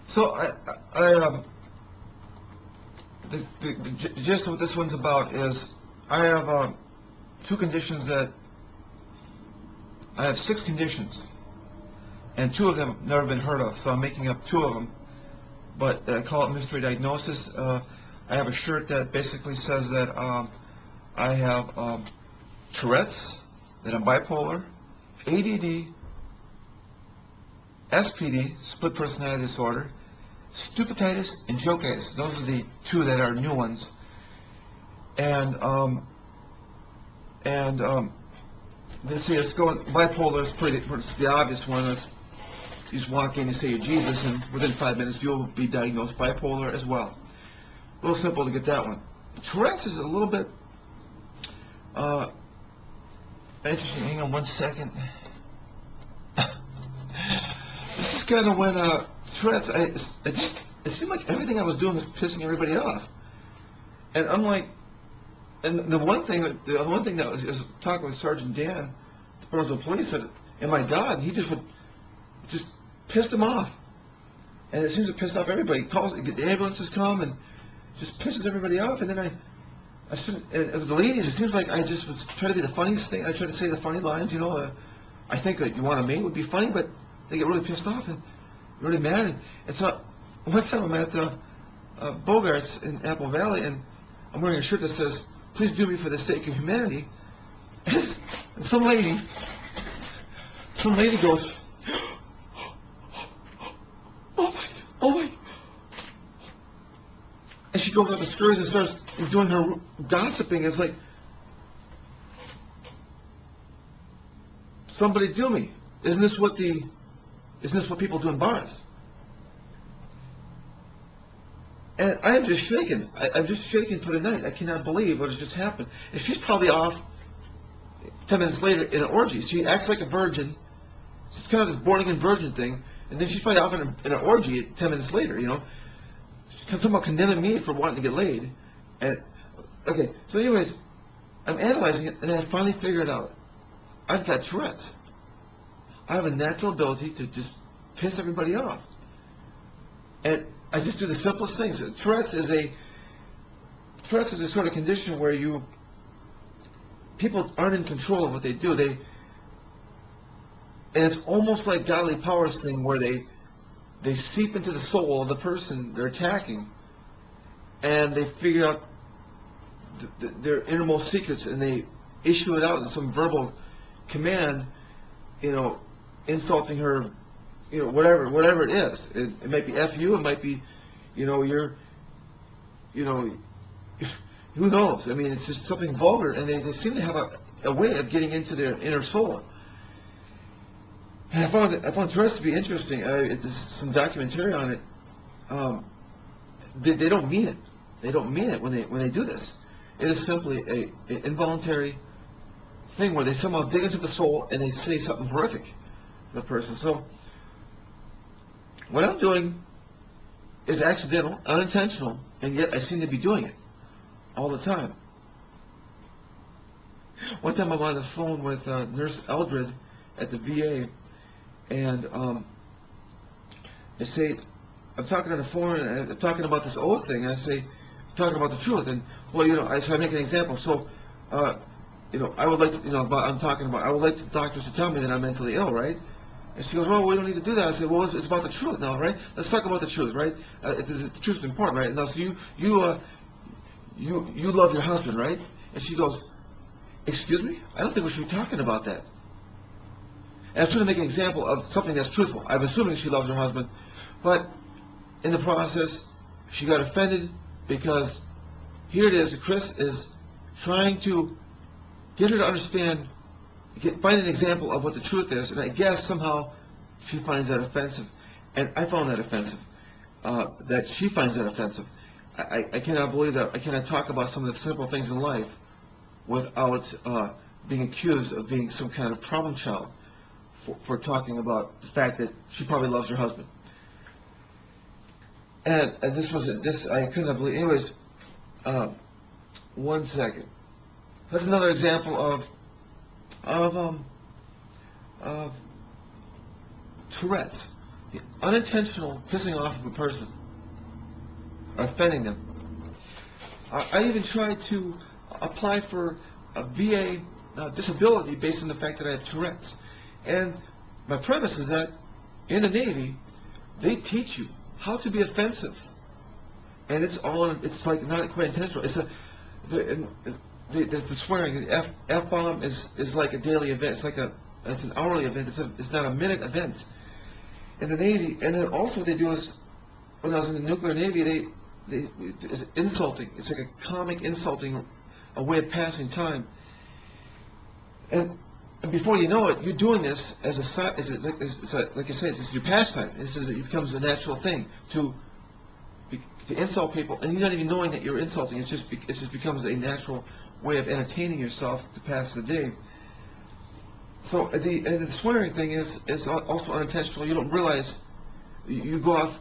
So the gist of what this one's about is I have two conditions that I have 6 conditions, and 2 of them never been heard of. So I'm making up 2 of them, but I call it mystery diagnosis. I have a shirt that basically says that I have Tourette's, that I'm bipolar, ADD, SPD, split personality disorder, stupiditis, and jokeitis. Those are the 2 that are new ones. And this is going, bipolar is it's the obvious one. You just walk in, you say you're Jesus, and within 5 minutes you'll be diagnosed bipolar as well. Real simple to get that one. Tourette's is a little bit interesting. Hang on one second. This is kind of when Tourette's. It seemed like everything I was doing was pissing everybody off, and I'm like, and the one thing that was talking with Sergeant Dan, the Burnsville Police, said, and my God, he just pissed him off, and it seems to piss off everybody. He calls, the ambulances come, and just pisses everybody off, and then I said, and the ladies, it seems like I just was trying to be the funniest thing. I tried to say the funny lines, you know. I think you want a mate would be funny, but they get really pissed off and really mad. And so one time I'm at Bogart's in Apple Valley, and I'm wearing a shirt that says, "Please do me for the sake of humanity." And some lady goes, "Oh my!" And she goes up the stairs and starts doing her gossiping. It's like, somebody do me. Isn't this what people do in bars? And I am just shaken. I'm just shaken for the night. I cannot believe what has just happened. And she's probably off 10 minutes later in an orgy. She acts like a virgin. It's kind of this born-again virgin thing. And then she's probably off in an orgy 10 minutes later, you know. She's talking about condemning me for wanting to get laid. And, okay, so anyways, I'm analyzing it, and I finally figure it out. I've got Tourette's. I have a natural ability to just piss everybody off. And I just do the simplest things. Tourette's is a sort of condition where people aren't in control of what they do. And it's almost like godly powers thing where they seep into the soul of the person they're attacking, and they figure out their innermost secrets, and they issue it out in some verbal command, you know, insulting her, you know, whatever it is. It might be F you, it might be, you know, who knows? I mean, it's just something vulgar, and they seem to have a way of getting into their inner soul. And I found Tourette's to be interesting. There's some documentary on it. They don't mean it. They don't mean it when they do this. It is simply an involuntary thing where they somehow dig into the soul and they say something horrific to the person. So what I'm doing is accidental, unintentional, and yet I seem to be doing it all the time. One time I'm on the phone with Nurse Eldred at the VA, and I say, I'm talking on the phone, and I'm talking about this oath thing, and I say, talking about the truth, and, well, you know, so I make an example. So, you know, I would like to, you know, I'm talking about, I would like the doctors to tell me that I'm mentally ill, right? And she goes, well, we don't need to do that. I say, well, it's about the truth now, right? Let's talk about the truth, right? The truth is important, right? Now, so you love your husband, right? And she goes, excuse me? I don't think we should be talking about that. And I was trying to make an example of something that's truthful. I'm assuming she loves her husband, but in the process, she got offended because here it is, Chris is trying to get her to understand, find an example of what the truth is, and I guess somehow she finds that offensive. And I found that offensive, that she finds that offensive. I cannot believe that I cannot talk about some of the simple things in life without being accused of being some kind of problem child for talking about the fact that she probably loves her husband. And this I couldn't believe. Anyways, 1 second. That's another example of Tourette's. the unintentional pissing off of a person, offending them. I even tried to apply for a VA disability based on the fact that I have Tourette's. And my premise is that in the Navy, they teach you how to be offensive. And it's like not quite intentional. The swearing, the F-bomb is like a daily event. It's an hourly event. It's not a minute event in the Navy. And then also what they do is, when I was in the nuclear Navy, it's insulting. It's like a comic insulting, a way of passing time. And before you know it, you're doing this as like I said, it's your pastime. It becomes a natural thing to insult people, and you're not even knowing that you're insulting. It just becomes a natural way of entertaining yourself to pass the day. So the swearing thing is also unintentional. You don't realize you go off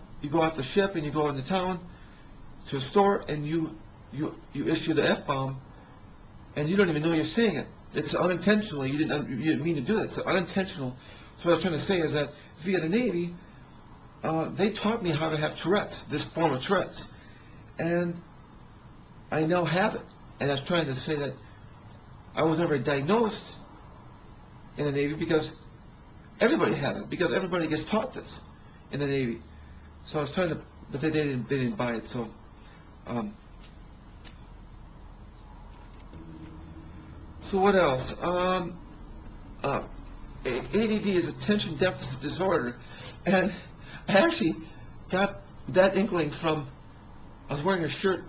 the ship and you go into town to a store and you issue the F-bomb, and you don't even know you're saying it. It's unintentional. You didn't mean to do it. It's unintentional. So what I was trying to say is that via the Navy, they taught me how to have Tourette's, this form of Tourette's, and I now have it. And I was trying to say that I was never diagnosed in the Navy because everybody has it, because everybody gets taught this in the Navy. So I was trying to, but they didn't buy it. So so what else? ADD is attention deficit disorder, and I actually got that inkling from, I was wearing a shirt.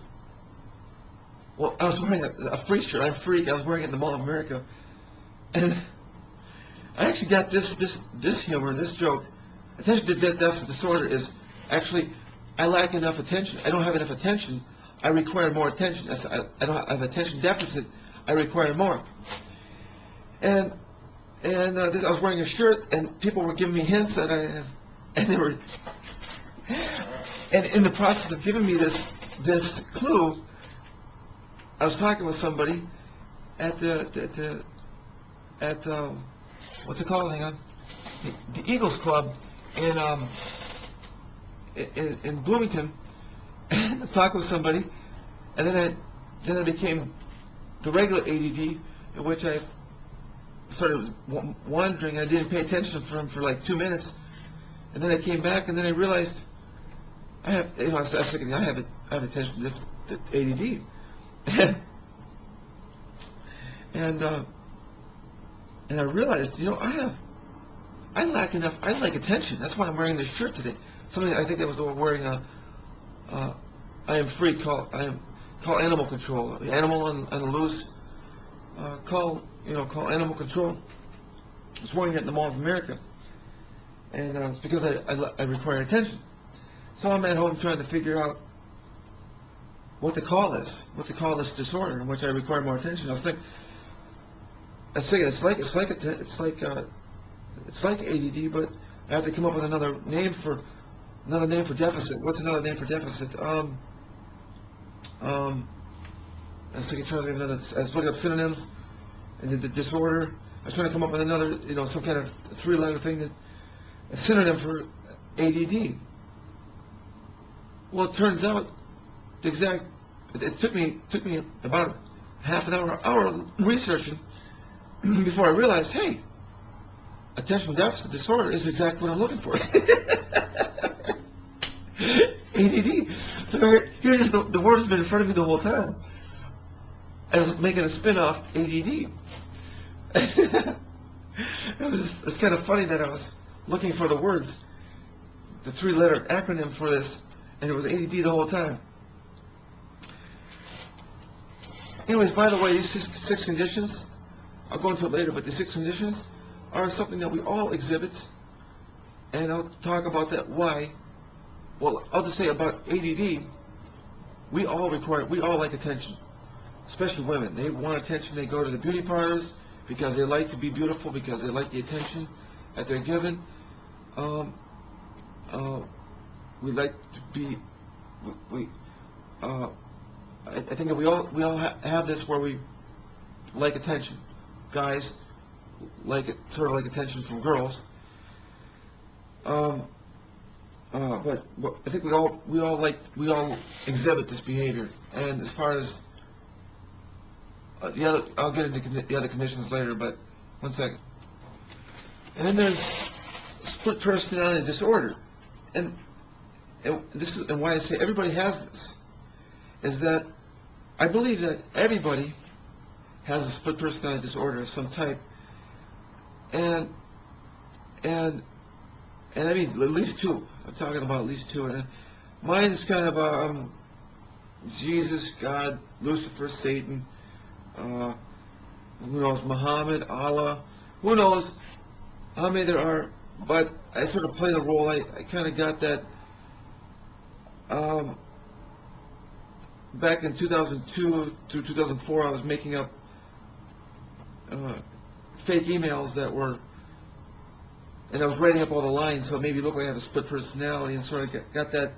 Well, I was wearing a freak shirt. I'm a freak. I was wearing it in the Mall of America, and I actually got this humor, this joke. Attention deficit disorder is actually, I lack enough attention. I don't have enough attention. I require more attention. I have attention deficit. I require more. And I was wearing a shirt, and people were giving me hints that I have, and they were, and in the process of giving me this clue, I was talking with somebody at what's it called? Hang on, the Eagles Club in Bloomington. I was talking with somebody, and then I became the regular ADD, in which I started wandering. I didn't pay attention for like 2 minutes, and then I came back, and then I realized I have, I was thinking I have attention ADD, and I realized, I lack enough. I like attention. That's why I'm wearing this shirt today. Something I think that was wearing I am free. Call animal control. Animal on the loose. Call animal control. I was wearing it in the Mall of America, and it's because I require attention. So I'm at home trying to figure out what to call this disorder in which I require more attention. I was thinking it's like ADD, but I have to come up with another name for deficit. What's another name for deficit? I was looking up synonyms and the disorder. I was trying to come up with another, some kind of 3-letter thing, a synonym for ADD. Well, it turns out it took me about half an hour researching before I realized, hey, attention deficit disorder is exactly what I'm looking for. ADD. So here's the word has been in front of me the whole time. I was making a spin-off ADD. It's kind of funny that I was looking for the words, the 3-letter acronym for this, and it was ADD the whole time. Anyways, by the way, these six conditions, I'll go into it later, but the 6 conditions are something that we all exhibit, and I'll talk about that why. Well, I'll just say about ADD, we all like attention, especially women. They want attention. They go to the beauty parlors because they like to be beautiful, because they like the attention that they're given. We like to be, I think that we all have this where we like attention. Guys like it, sort of like attention from girls. but I think we all exhibit this behavior. And as far as I'll get into the other conditions later. But one second. And then there's split personality disorder, and and why I say everybody has this is that I believe that everybody has a split personality disorder of some type, and I mean at least two. I'm talking about at least two, and mine is kind of Jesus, God, Lucifer, Satan, who knows, Muhammad, Allah, who knows how many there are, but I sort of play the role. I kind of got that back in 2002 through 2004. I was making up fake emails that were, and I was writing up all the lines, so it made me look like I have a split personality, and so I got that.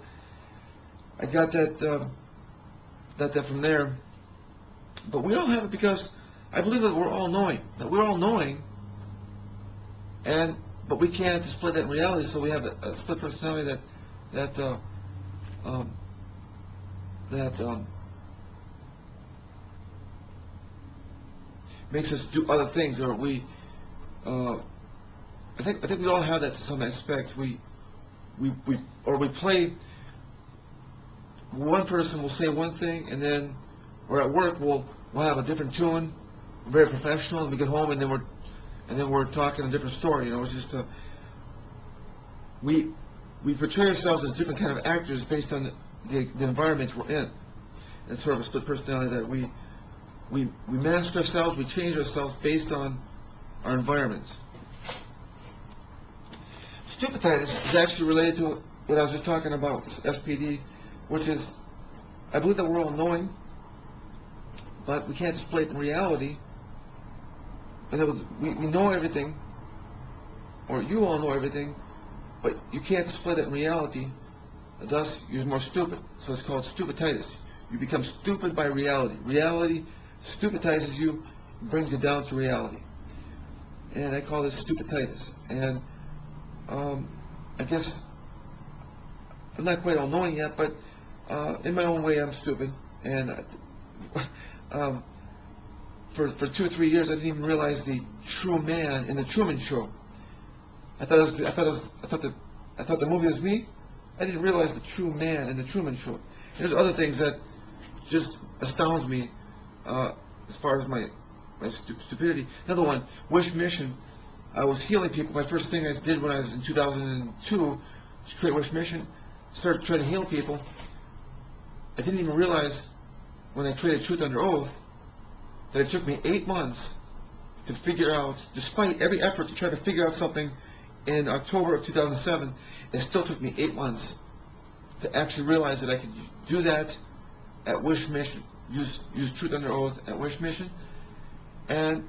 I got that from there. But we all have it because I believe that we're all knowing. That we're all knowing, but we can't display that in reality. So we have a split personality that makes us do other things, or I think we all have that to some aspect. We play. One person will say one thing, and then, or at work we'll have a different tune, very professional, and we get home and then we're talking a different story. You know, it's just we portray ourselves as different kind of actors based on the environment we're in. It's sort of a split personality that we mask ourselves, we change ourselves based on our environments. Stupidititis is actually related to what I was just talking about, this SPD, which is, I believe that we're all knowing, but we can't display it in reality. And we know everything, or you all know everything, but you can't display that in reality. Thus, you're more stupid. So it's called stupidititis. You become stupid by reality. Reality stupidizes you, brings you down to reality. And I call this stupidititis. And I guess I'm not quite all-knowing yet, but in my own way, I'm stupid. And for 2 or 3 years, I didn't even realize the true man in the Truman Show. I thought the movie was me. I didn't realize the true man in the Truman Show. There's other things that just astounds me as far as my stupidity. Another one, Wish Mission. I was healing people. My first thing I did when I was in 2002 was create Wish Mission. Started trying to heal people. I didn't even realize when I created Truth Under Oath that it took me 8 months to figure out, despite every effort to try to figure out something in October of 2007, it still took me 8 months to actually realize that I could do that at Wish Mission, use Truth Under Oath at Wish Mission, and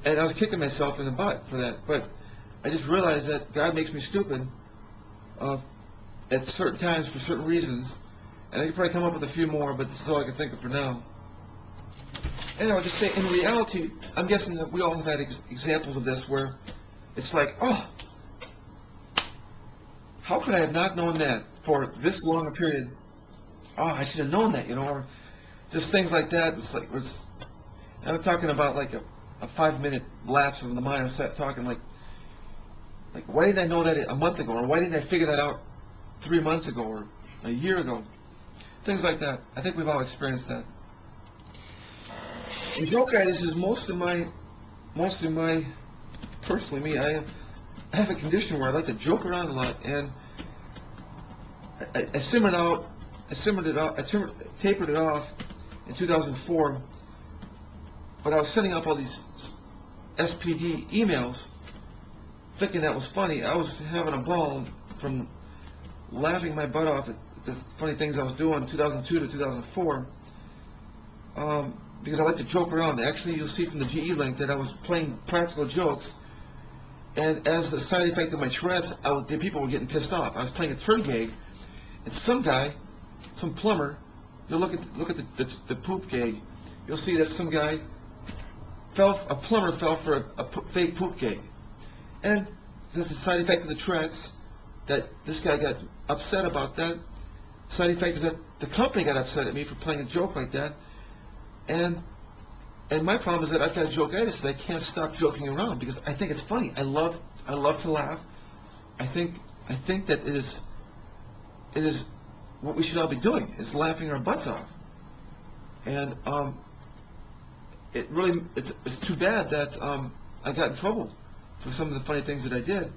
I was kicking myself in the butt for that. But I just realized that God makes me stupid at certain times for certain reasons, and I could probably come up with a few more, but this is all I can think of for now. And I'll just say, in reality, I'm guessing that we all have had examples of this where it's like, oh, how could I have not known that for this long a period? Oh, I should have known that, you know, or just things like that. I'm talking about like a 5-minute lapse of the mind. I was talking like, why didn't I know that a month ago, or why didn't I figure that out 3 months ago, or a year ago? Things like that. I think we've all experienced that. And joke-itis is mostly my, personally me, I have a condition where I like to joke around a lot, and I tapered it off in 2004, but I was sending up all these SPD emails, thinking that was funny. I was having a ball from laughing my butt off at the funny things I was doing in 2002 to 2004, because I like to joke around. Actually, you'll see from the GE link that I was playing practical jokes, and as a side effect of my Tourette's, the people were getting pissed off. I was playing a turd gag, and some guy, some plumber, you'll look at the poop gag, you'll see that some guy a plumber fell for a fake poop gag, and that's a side effect of the Tourette's. that this guy got upset about that. Side effect is that the company got upset at me for playing a joke like that. And my problem is that I've got joke-itis, so I can't stop joking around because I think it's funny. I love to laugh. I think that it is what we should all be doing, is laughing our butts off. And it's too bad that I got in trouble for some of the funny things that I did.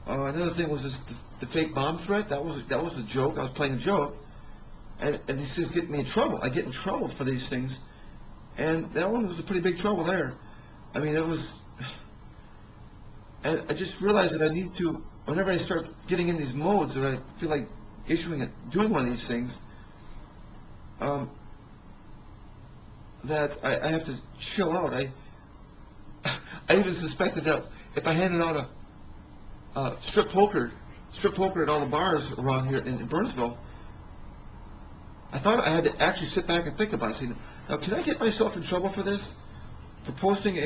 Another thing was the fake bomb threat. That was a joke. I was playing a joke, and these things get me in trouble. I get in trouble for these things, and that one was a pretty big trouble there. I mean, it was. And I just realized that I need to, whenever I start getting in these modes, or I feel like doing one of these things, that I have to chill out. I even suspected that if I handed out a strip poker at all the bars around here in Burnsville, I thought I had to actually sit back and think about it. Say, now, can I get myself in trouble for this? For posting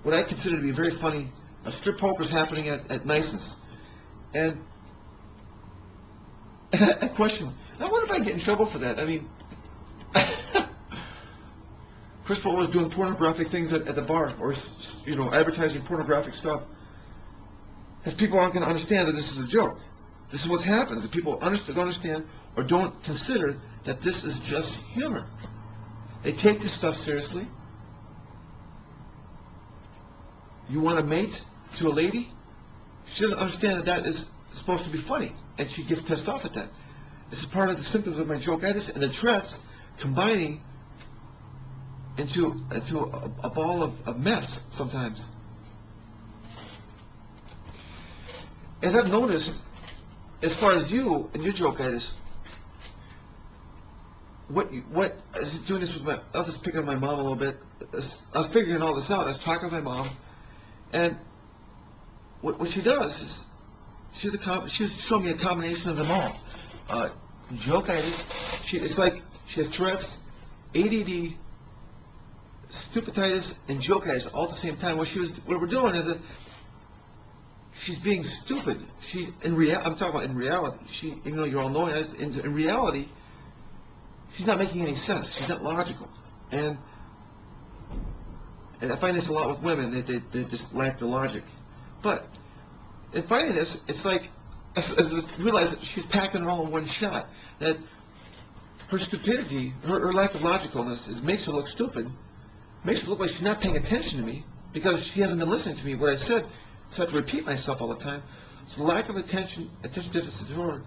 what I consider to be very funny, strip poker's happening at Nice's. And I question, I wonder if I get in trouble for that. I mean, First of all, was doing pornographic things at the bar, or advertising pornographic stuff. If people aren't going to understand that this is a joke, this is what happens. If people don't understand or don't consider that this is just humor, they take this stuff seriously. You want to mate to a lady? She doesn't understand that is supposed to be funny, and she gets pissed off at that. This is part of the symptoms of my joke-itis, and the Tourette's combining into a ball of mess sometimes. And I've noticed, as far as you and your joke-itis, what I was doing this with I'll just pick on my mom a little bit. I was figuring all this out. I was talking with my mom, and what she does is she's showing me a combination of them all. Joke-itis. It's like she has Tourette's, ADD, stupiditis, and joke-itis all at the same time. What we're doing is that she's being stupid. I'm talking about in reality. Even though you're all knowing, in reality, she's not making any sense. She's not logical. And I find this a lot with women. They just lack the logic. But in finding this, it's like I realized that she's packing it all in one shot. That her stupidity, her lack of logicalness, makes her look stupid. Makes it look like she's not paying attention to me because she hasn't been listening to me. What I said, so I have to repeat myself all the time. So lack of attention deficit disorder,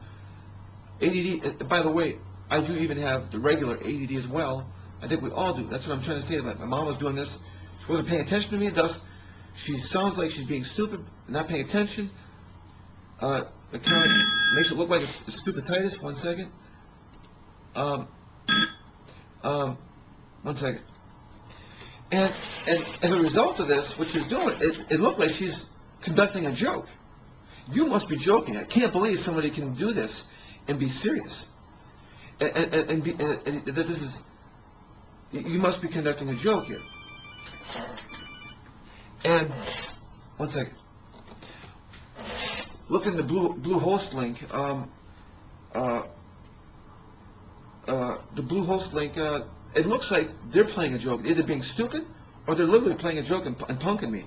ADD. By the way, I do even have the regular ADD as well. I think we all do. That's what I'm trying to say. My mom was doing this. She wasn't paying attention to me. Thus, she sounds like she's being stupid, not paying attention. It kind of makes it look like it's stupiditis. 1 second. 1 second. And as a result of this, what she's doing, it looked like she's conducting a joke. You must be joking. I can't believe somebody can do this and be serious. And that this is, you must be conducting a joke here. And 1 second. Look in the blue host link. The blue host link. It looks like they're playing a joke, either being stupid or they're literally playing a joke and punking me.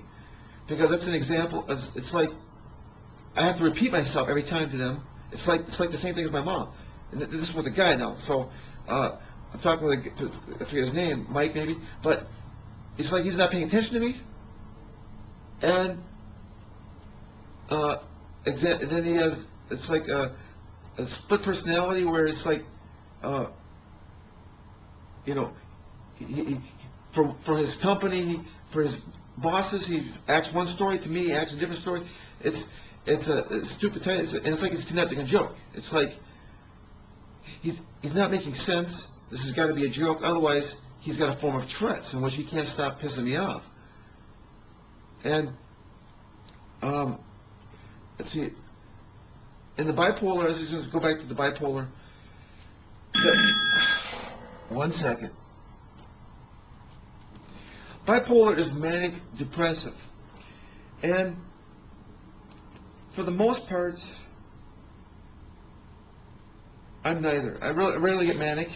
Because that's an example of, it's like I have to repeat myself every time to them. It's like the same thing with my mom. And this is with a guy now. So I'm talking with I forget his name, Mike maybe, but it's like he's not paying attention to me. And then he has, it's like a split personality where it's like, for his company, for his bosses, he acts one story. To me, he acts a different story. It's a stupid, and it's like he's conducting a joke. It's like he's not making sense. This has got to be a joke. Otherwise, he's got a form of Tourette's in which he can't stop pissing me off. And let's see. In the bipolar, let's go back to the bipolar. 1 second. Bipolar is manic depressive, and for the most part, I'm neither. I rarely get manic,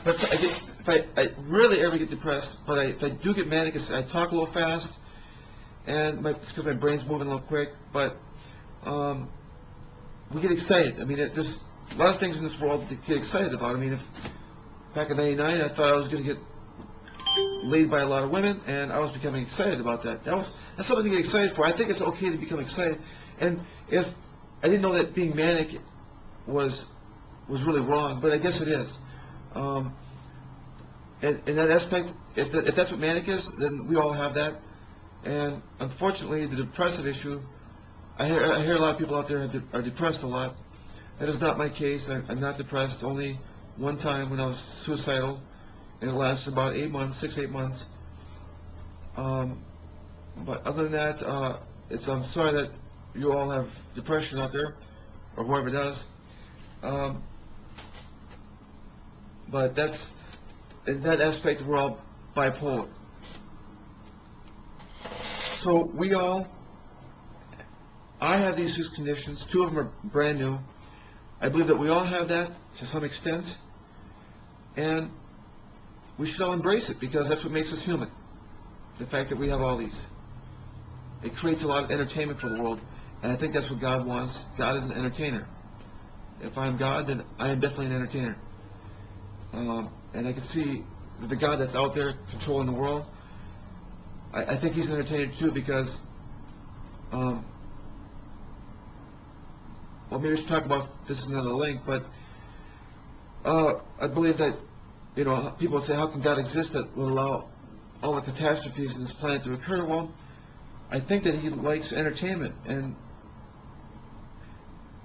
but if I rarely ever get depressed, but if I do get manic, I talk a little fast, and it's because my brain's moving a little quick, but we get excited. I mean, there's a lot of things in this world to get excited about. I mean, back in '99, I thought I was going to get laid by a lot of women, and I was becoming excited about that. That's something to get excited for. I think it's okay to become excited, and if I didn't know that being manic was really wrong, but I guess it is. And in that aspect, if that's what manic is, then we all have that. And unfortunately, the depressive issue, I hear a lot of people out there are depressed a lot. That is not my case. I'm not depressed. Only one time when I was suicidal, and it lasted about 8 months, 6, 8 months. But other than that, I'm sorry that you all have depression out there, or whoever does. But in that aspect, we're all bipolar. So I have these 6 conditions. 2 of them are brand new. I believe that we all have that to some extent, and we should all embrace it because that's what makes us human. The fact that we have all these. It creates a lot of entertainment for the world, and I think that's what God wants. God is an entertainer. If I'm God, then I am definitely an entertainer. And I can see the God that's out there controlling the world. I think he's an entertainer too because, well, maybe we should talk about this in another link, but I believe that, people say, how can God exist that will allow all the catastrophes in this planet to occur? Well, I think that he likes entertainment, and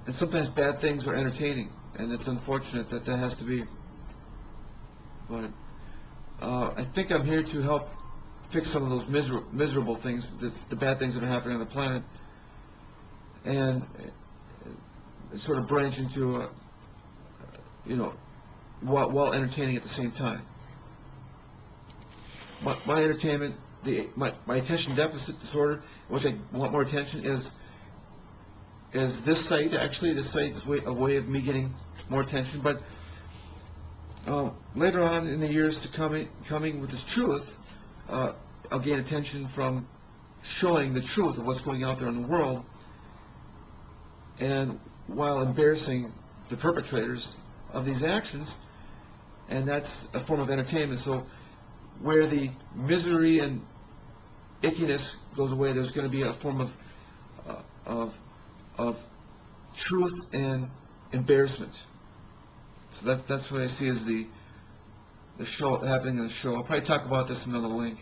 sometimes bad things are entertaining, and it's unfortunate that has to be. But I think I'm here to help fix some of those miserable things, the bad things that are happening on the planet, and sort of branch into, while entertaining at the same time. My entertainment, my attention deficit disorder, which I want more attention, is this site. Actually, this site is a way of me getting more attention. But later on in the years to coming with this truth, I'll gain attention from showing the truth of what's going out there in the world, and while embarrassing the perpetrators of these actions, and that's a form of entertainment. So where the misery and ickiness goes away, there's going to be a form of truth and embarrassment. So that's what I see as the show happening in the show. I'll probably talk about this in another link.